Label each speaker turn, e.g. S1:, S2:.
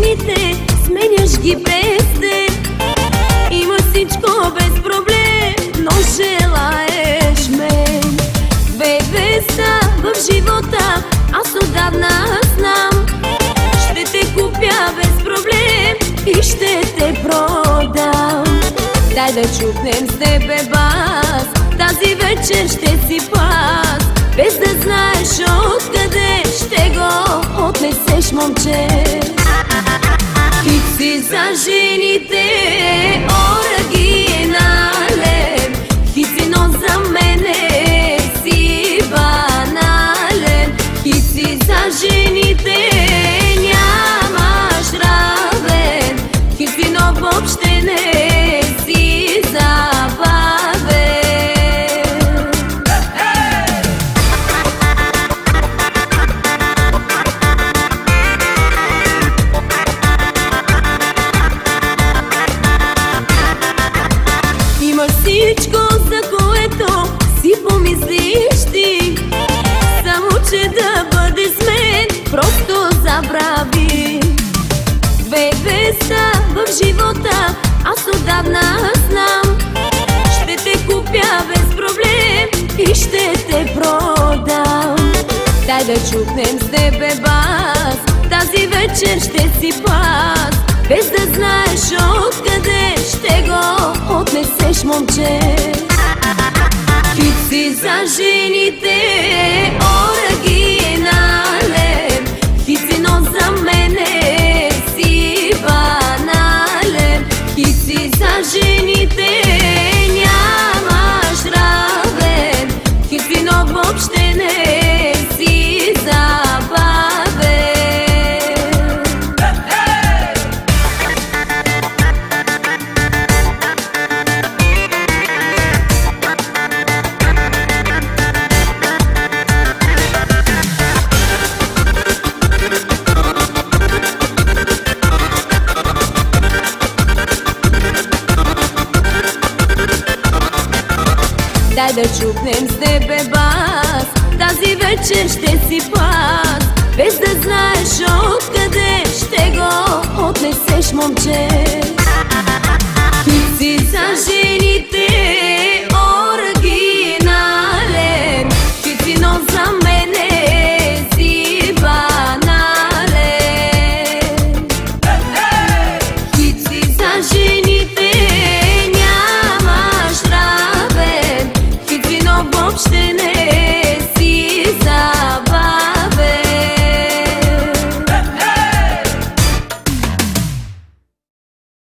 S1: жените, сменяш ги без ден. Има всичко без проблем, но желаеш мен. Две веста в живота аз отдавна знам. Ще те купя без проблем и ще те продам. Дай да чукнем с тебе бас, тази вечер ще си пас. Без да знаеш откъде ще го отнесеш, момче. Хит си за жените, оригинален. Хит си, но за мене си банален. Хит си за жените, нямаш равен. Хит си, но въобще не си забавен. Имаш всичко, за което си помислиш ти, само че да бъде с мен просто забрави. Две веста в живота аз отдавна знам. Ще те купя без проблем и ще те продам. Дай да чукнем с тебе бас, тази вечер ще си пас. Без да знаеш откъде ще го отнесеш, момче. Хит си за жените, оригинален. Хит си, но за мене си банален. Хит си за жените, нямаш равен. Хит си, но въобще не си забавен. Дай да чукнем с тебе бас, тази вечер ще си пас. Без да знаеш откъде ще го отнесеш, момче. Хит си за жените, оригинален. Хит си, но за мене си банален. Хит си за жените, нямаш равен. Хит си, но въобще не